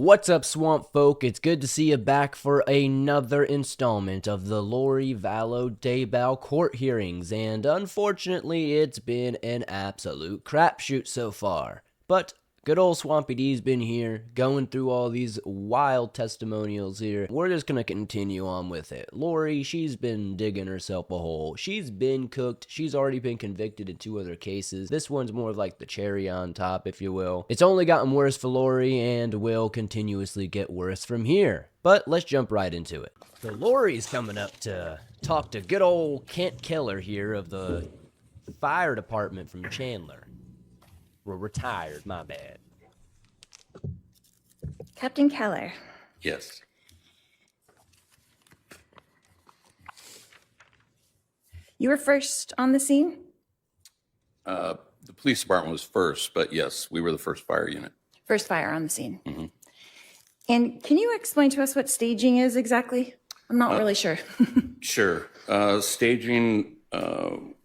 What's up, swamp folk? It's good to see you back for another installment of the Vallow Daybell court hearings, and unfortunately it's been an absolute crapshoot so far. But good old Swampy D's been here, going through all these wild testimonials here. We're just gonna continue on with it. Lori, she's been digging herself a hole. She's been cooked. She's already been convicted in 2 other cases. This one's more of like the cherry on top, if you will. It's only gotten worse for Lori and will continuously get worse from here. But let's jump right into it. So Lori's coming up to talk to good old Kent Keller here of the fire department from Chandler. We're retired, my bad. Captain Keller. Yes. You were first on the scene? The police department was first, but yes, we were the first fire unit. First fire on the scene. Mm-hmm. And can you explain to us what staging is exactly? I'm not really sure. Sure. Staging,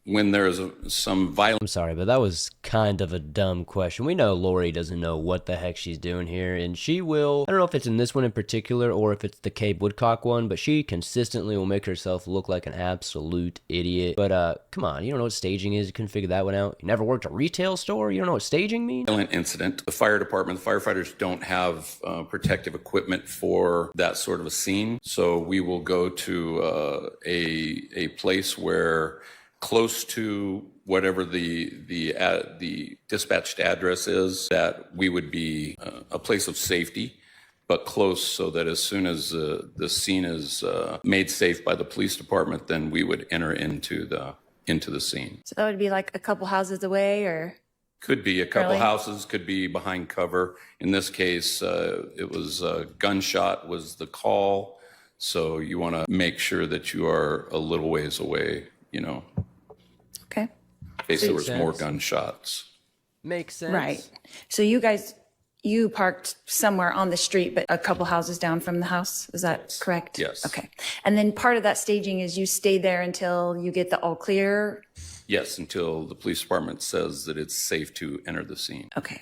when there's some violence. I'm sorry, but that was kind of a dumb question. We know Lori doesn't know what the heck she's doing here, and she will, I don't know if it's in this one in particular or if it's the Cabe Woodcock one, but she consistently will make herself look like an absolute idiot. But come on, you don't know what staging is? You couldn't figure that one out? You never worked a retail store? You don't know what staging means? Violent incident. The fire department, the firefighters don't have protective equipment for that sort of a scene. So we will go to a place where close to whatever the dispatched address is, that we would be a place of safety, but close so that as soon as the scene is made safe by the police department, then we would enter into the scene. So that would be like a couple houses away, or? Could be a couple Really? houses, could be behind cover. In this case, it was gunshot was the call. So you want to make sure that you are a little ways away, you know. Okay. In case there was Makes more sense. gunshots. Makes sense. Right. So you parked somewhere on the street, but a couple houses down from the house. Is that correct? Yes. Okay. And then part of that staging is you stay there until you get the all clear? Yes, until the police department says that it's safe to enter the scene. Okay.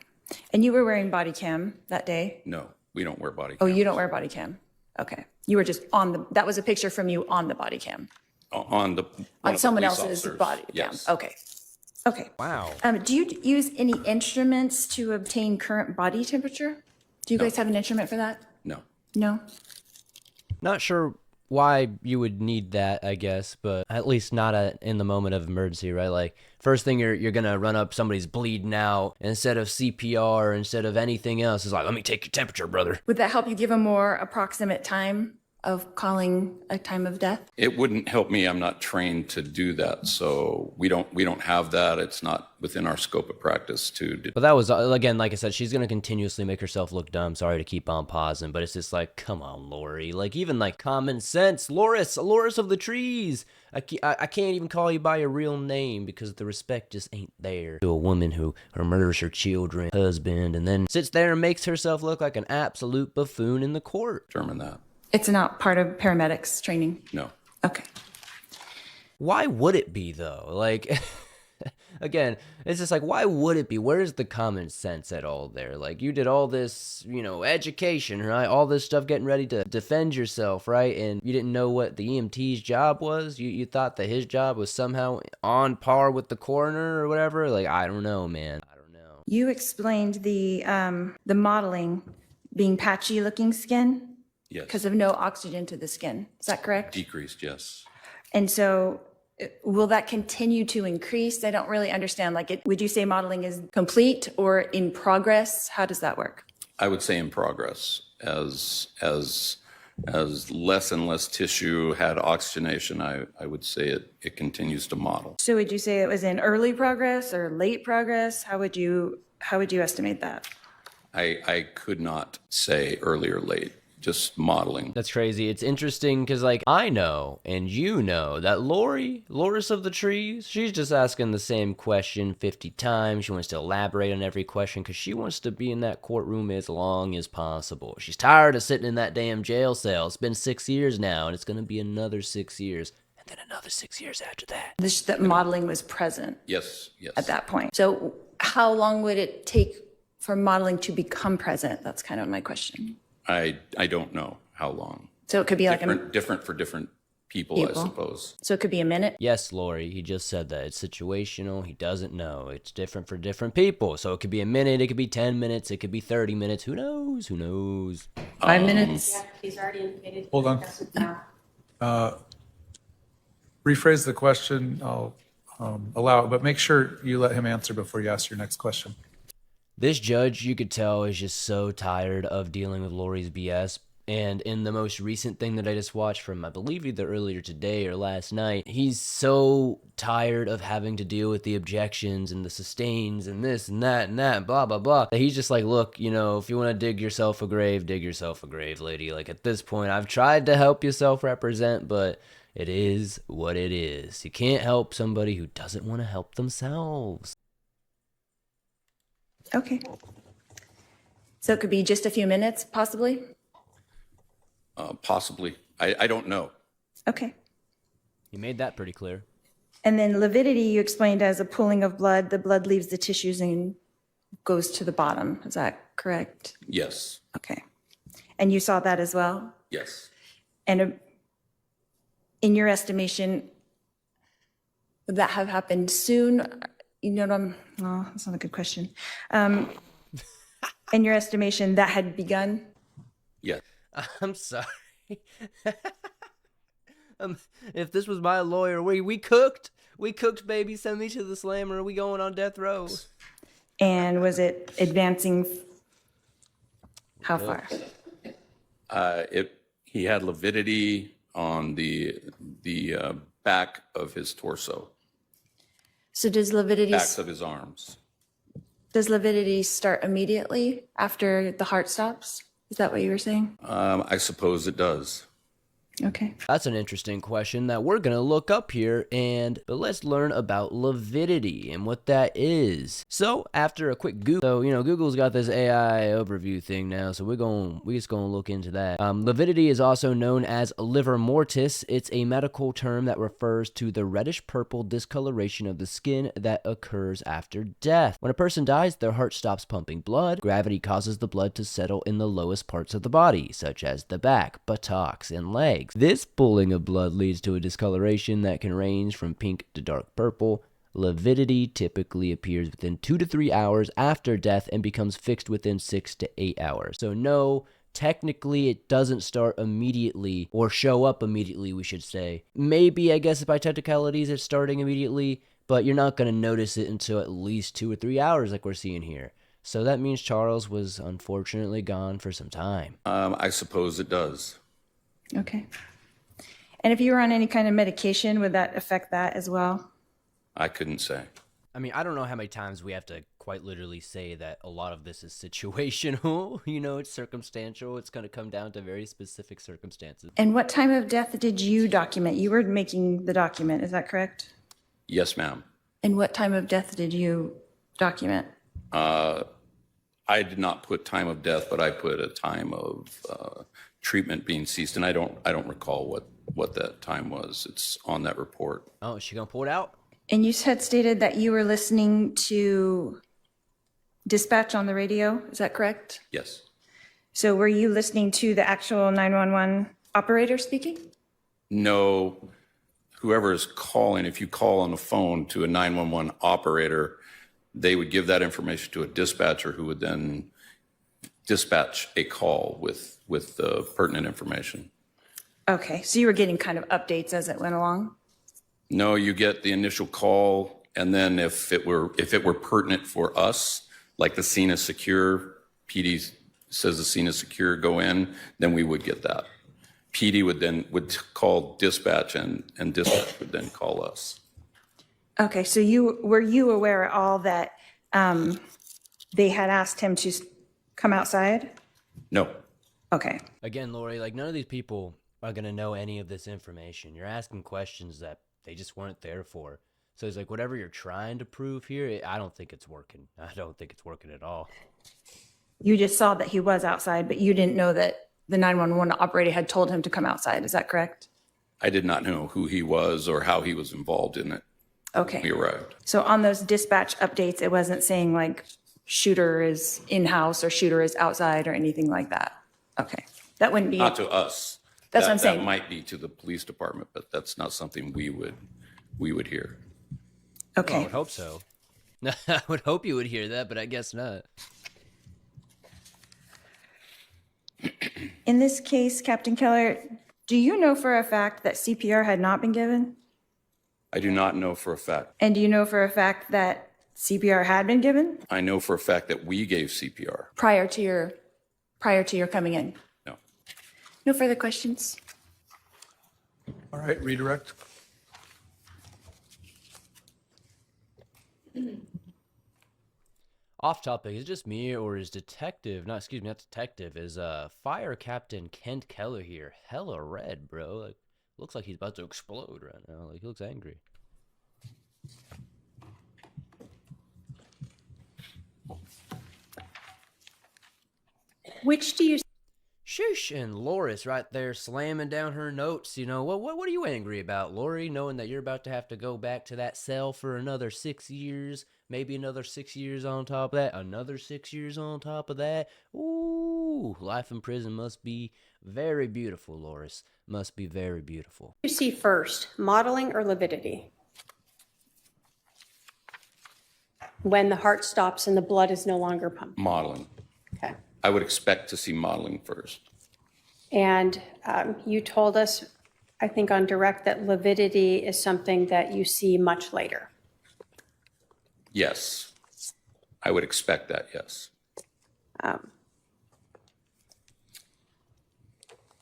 And you were wearing body cam that day? No, we don't wear body Oh, cam. you don't wear body cam? Okay. You were just that was a picture from you on the body cam? On one On of the someone police else's officers. body Yes. cam? Okay. Okay. Wow. Do you use any instruments to obtain current body temperature? Do you guys have an instrument for that? No. No? Not sure why you would need that, I guess, but at least not in the moment of emergency, right? Like, first thing you're gonna run up, somebody's bleeding out, instead of CPR, instead of anything else, is like, let me take your temperature, brother. Would that help you give a more approximate time of calling a time of death? It wouldn't help me. I'm not trained to do that. So we don't have that. It's not within our scope of practice to do. But that was, again, like I said, she's gonna continuously make herself look dumb. Sorry to keep on pausing, but it's just like, come on, Lori. Like, even like common sense. Loris of the trees. I can't even call you by your real name because the respect just ain't there. To a woman who murders her children, husband, and then sits there and makes herself look like an absolute buffoon in the court. Determine that. It's not part of paramedics training? No. Okay. Why would it be, though? Like, again, it's just like, why would it be? Where's the common sense at all there? Like, you did all this, education, right? All this stuff getting ready to defend yourself, right? And you didn't know what the EMT's job was? You thought that his job was somehow on par with the coroner or whatever? Like, I don't know, man. I don't know. You explained the modeling being patchy looking skin Yes. because of no oxygen to the skin. Is that correct? Decreased. Yes. And so will that continue to increase? I don't really understand. Like, would you say modeling is complete or in progress? How does that work? I would say in progress as less and less tissue had oxygenation. I would say it continues to model. So would you say it was in early progress or late progress? How would you estimate that? I could not say early or late. Just modeling. That's crazy. It's interesting because, like, I know and you know that Loris of the trees, she's just asking the same question 50 times. She wants to elaborate on every question because she wants to be in that courtroom as long as possible. She's tired of sitting in that damn jail cell. It's been 6 years now, and it's going to be another 6 years, and then another 6 years after that. That modeling was present Yes. Yes. at that point. So how long would it take for modeling to become present? That's kind of my question. I don't know how long. So it could be like Different for different people, I suppose. So it could be a minute? Yes, Lori, he just said that. It's situational. He doesn't know. It's different for different people. So it could be a minute, it could be 10 minutes, it could be 30 minutes. Who knows? Who knows? 5 minutes? Yeah, he's already indicated. Hold on. Rephrase the question. I'll allow it, but make sure you let him answer before you ask your next question. This judge, you could tell, is just so tired of dealing with Lori's BS. And in the most recent thing that I just watched from, I believe, either earlier today or last night, he's so tired of having to deal with the objections and the sustains and this and that, blah, blah, blah. That he's just like, look, you know, if you want to dig yourself a grave, lady. Like, at this point, I've tried to help you self-represent, but it is what it is. You can't help somebody who doesn't want to help themselves. Okay. So it could be just a few minutes, possibly? Possibly. I don't know. Okay. You made that pretty clear. And then lividity you explained as a pooling of blood. The blood leaves the tissues and goes to the bottom. Is that correct? Yes. Okay. And you saw that as well? Yes. And in your estimation, would that have happened soon? You know what oh, that's not a good question. In your estimation, that had begun? Yes. I'm sorry. If this was my lawyer, we cooked, baby. Send me to the slammer. We going on death row. And was it advancing? How far? He had lividity on the back of his torso, So does lividity backs of his arms. start immediately after the heart stops? Is that what you were saying? I suppose it does. Okay. That's an interesting question that we're going to look up here, but let's learn about lividity and what that is. So after a quick Google, Google's got this AI overview thing now, so we're just going to look into that. Lividity is also known as livor mortis. It's a medical term that refers to the reddish-purple discoloration of the skin that occurs after death. When a person dies, their heart stops pumping blood. Gravity causes the blood to settle in the lowest parts of the body, such as the back, buttocks, and legs. This pooling of blood leads to a discoloration that can range from pink to dark purple. Lividity typically appears within 2 to 3 hours after death and becomes fixed within 6 to 8 hours. So no, technically it doesn't start immediately, or show up immediately, we should say. Maybe, I guess, by technicalities it's starting immediately, but you're not going to notice it until at least 2 or 3 hours like we're seeing here. So that means Charles was unfortunately gone for some time. I suppose it does. Okay. And if you were on any kind of medication, would that affect that as well? I couldn't say. I mean, I don't know how many times we have to quite literally say that a lot of this is situational. It's circumstantial. It's going to come down to very specific circumstances. And what time of death did you document? You were making the document, is that correct? Yes, ma'am. And what time of death did you document? I did not put time of death, but I put a time of treatment being ceased, and I don't recall what that time was. It's on that report. Oh, is she going to pull it out? And you had stated that you were listening to dispatch on the radio, is that correct? Yes. So were you listening to the actual 911 operator speaking? No, whoever is calling, if you call on the phone to a 911 operator, they would give that information to a dispatcher who would then dispatch a call with the pertinent information. Okay, so you were getting kind of updates as it went along? No, you get the initial call, and then if it were pertinent for us, like the scene is secure, PD says the scene is secure, go in, then we would get that. PD would call dispatch, and dispatch would then call us. Okay, so were you aware at all that they had asked him to come outside? No. Okay. Again, Lori, none of these people are going to know any of this information. You're asking questions that they just weren't there for. So it's like, whatever you're trying to prove here, I don't think it's working. I don't think it's working at all. You just saw that he was outside, but you didn't know that the 911 operator had told him to come outside. Is that correct? I did not know who he was or how he was involved in it. Okay. We arrived. So on those dispatch updates, it wasn't saying shooter is in-house or shooter is outside or anything like that. Okay, that wouldn't be. Not to us. That's what I'm saying. That might be to the police department, but that's not something we would hear. I Okay. would hope so. I would hope you would hear that, but I guess not. In this case, Captain Keller, do you know for a fact that CPR had not been given? I do not know for a fact. And do you know for a fact that CPR had been given I know for a fact that we gave CPR. prior to your coming in? No. No further questions? All right, redirect. Off topic, is it just me or is not detective, is Fire Captain Kent Keller here hella red, bro? Like, looks like he's about to explode right now. Like, he looks angry. Which do you Shush, and Loris right there slamming down her notes. You know, what are you angry about, Lori, knowing that you're about to have to go back to that cell for another 6 years, maybe another 6 years on top of that, another 6 years on top of that? Ooh, life in prison must be very beautiful, Loris. Must be very beautiful. see first, modeling or lividity? When the heart stops and the blood is no longer pumping. Modeling. Okay. I would expect to see modeling first. And you told us, I think on direct, that lividity is something that you see much later. Yes. I would expect that, yes.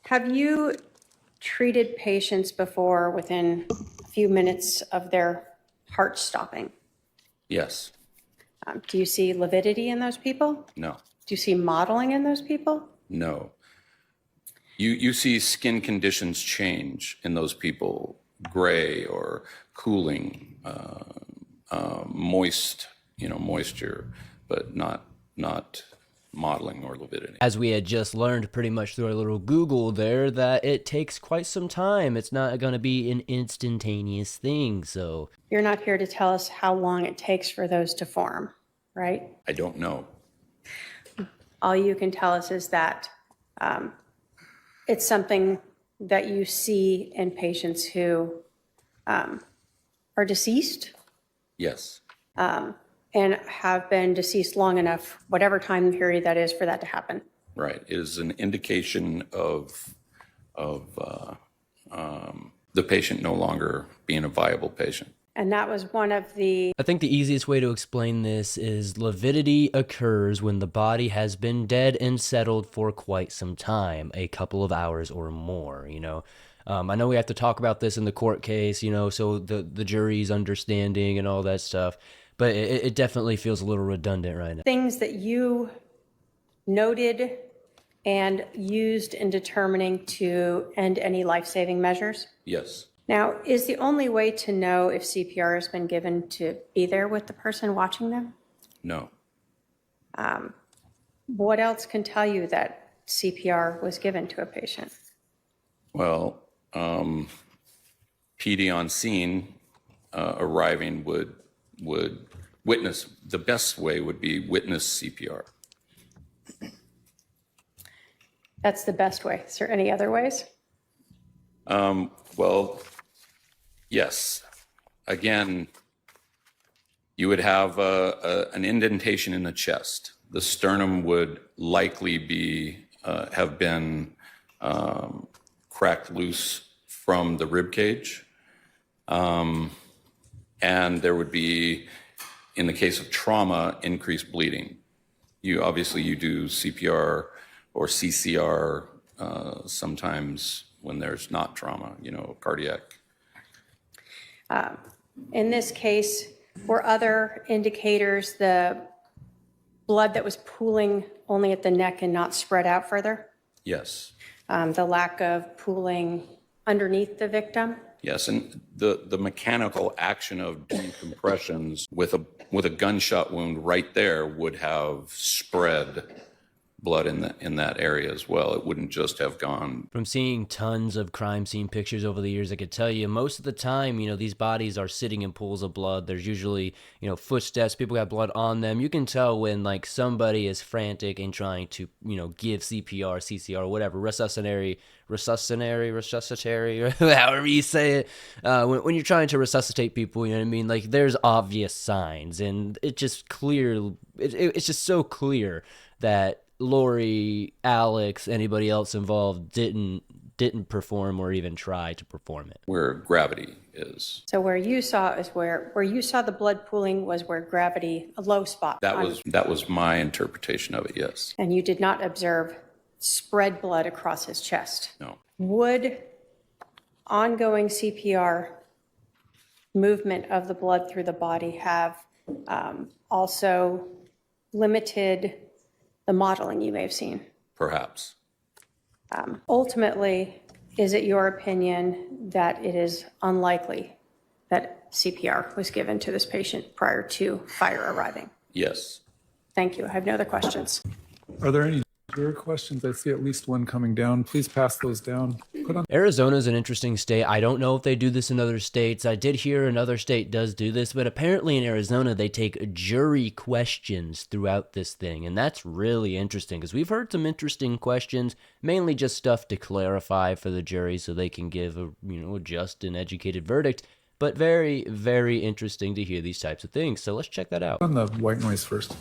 Have you treated patients before within a few minutes of their heart stopping? Yes. Do you see lividity in those people? No. Do you see modeling in those people? No. You see skin conditions change in those people, gray or cooling, moist, moisture, but not modeling or lividity. As we had just learned pretty much through our little Google there, that it takes quite some time. It's not going to be an instantaneous thing, so. You're not here to tell us how long it takes for those to form, right? I don't know. All you can tell us is that it's something that you see in patients who are deceased Yes. and have been deceased long enough, whatever time period that is, for that to happen. Right. It is an indication of the patient no longer being a viable patient. And that was one of the I think the easiest way to explain this is lividity occurs when the body has been dead and settled for quite some time, a couple of hours or more, I know we have to talk about this in the court case, so the jury's understanding and all that stuff, but it definitely feels a little redundant right now. things that you noted and used in determining to end any life-saving measures. Yes. Now, is the only way to know if CPR has been given to be there with the person watching them? No. What else can tell you that CPR was given to a patient? Well, PD on scene arriving would witness. The best way would be witness CPR. That's the best way. Is there any other ways? Well, yes. Again, you would have an indentation in the chest. The sternum would likely have been cracked loose from the rib cage, and there would be, in the case of trauma, increased bleeding. You do CPR or CCR sometimes when there's not trauma, cardiac. In this case, were other indicators the blood that was pooling only at the neck and not spread out further? Yes. The lack of pooling underneath the victim? Yes, and the mechanical action of decompressions with a gunshot wound right there would have spread blood in that area as well. It wouldn't just have gone. From seeing tons of crime scene pictures over the years, I could tell you most of the time, these bodies are sitting in pools of blood. There's usually, footsteps, people got blood on them. You can tell when like somebody is frantic and trying to, give CPR, CCR, whatever, resuscitatory, however you say it. When you're trying to resuscitate people, you know what I mean? Like there's obvious signs, and it's just clear. It's just so clear that Lori, Alex, anybody else involved didn't perform or even try to perform it. Where gravity is. So where you saw is where you saw the blood pooling was where gravity, a low spot. That was my interpretation of it, yes. And you did not observe spread blood across his chest. No. Would ongoing CPR movement of the blood through the body have also limited the modeling you may have seen? Perhaps. Ultimately, is it your opinion that it is unlikely that CPR was given to this patient prior to fire arriving? Yes. Thank you. I have no other questions. Are there any juror questions? I see at least one coming down. Please pass those down. Arizona is an interesting state. I don't know if they do this in other states. I did hear another state does do this, but apparently in Arizona, they take jury questions throughout this thing. And that's really interesting because we've heard some interesting questions, mainly just stuff to clarify for the jury so they can give a just and educated verdict. But very, very interesting to hear these types of things. So let's check that out. On the white noise first.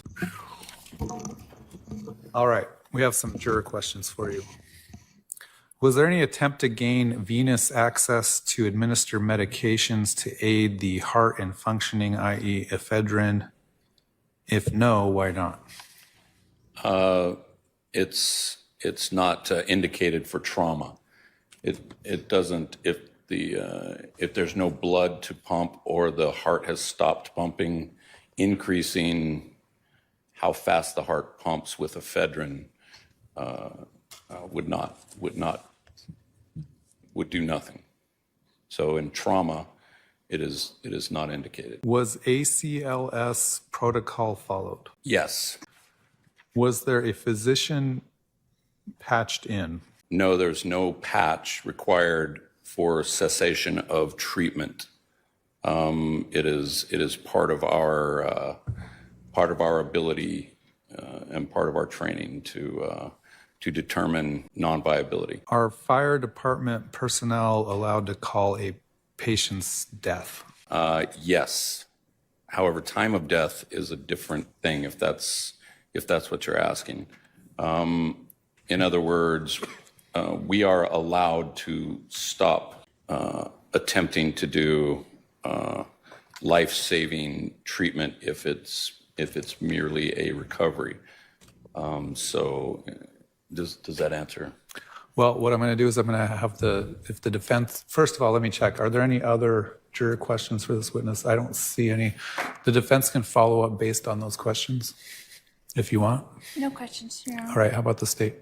All right. We have some juror questions for you. Was there any attempt to gain venous access to administer medications to aid the heart and functioning, i.e. ephedrine? If no, why not? It's not indicated for trauma. It doesn't, if there's no blood to pump or the heart has stopped pumping, increasing how fast the heart pumps with ephedrine would do nothing. So in trauma, it is not indicated. Was ACLS protocol followed? Yes. Was there a physician patched in? No, there's no patch required for cessation of treatment. It is part of our ability and part of our training to determine non-viability. Are fire department personnel allowed to call a patient's death? Yes. However, time of death is a different thing if that's what you're asking. In other words, we are allowed to stop attempting to do life-saving treatment if it's merely a recovery. So does that answer? Well, what I'm going to do is I'm going to have if the defense, first of all, let me check. Are there any other juror questions for this witness? I don't see any. The defense can follow up based on those questions if you want. No questions, Your Honor. All right, how about the state?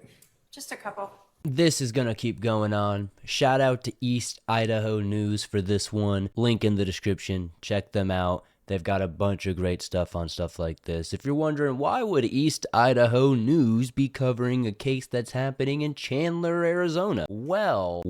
Just a couple. This is going to keep going on. Shout out to East Idaho News for this one. Link in the description. Check them out. They've got a bunch of great stuff on stuff like this. If you're wondering, why would East Idaho News be covering a case that's happening in Chandler, Arizona? Well,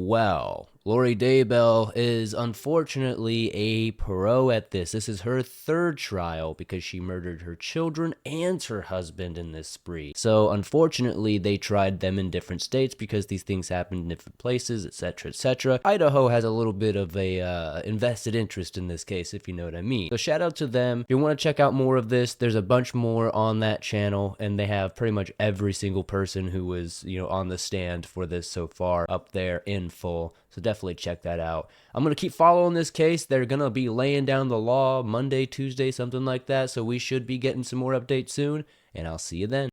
Lori Daybell is unfortunately a pro at this. This is her third trial because she murdered her children and her husband in this spree. So unfortunately, they tried them in different states because these things happen in different places, etc., etc. Idaho has a little bit of a invested interest in this case, if you know what I mean. So shout out to them. If you want to check out more of this, there's a bunch more on that channel, and they have pretty much every single person who was, on the stand for this so far up there in full. So definitely check that out. I'm going to keep following this case. They're going to be laying down the law Monday, Tuesday, something like that. So we should be getting some more updates soon, and I'll see you then.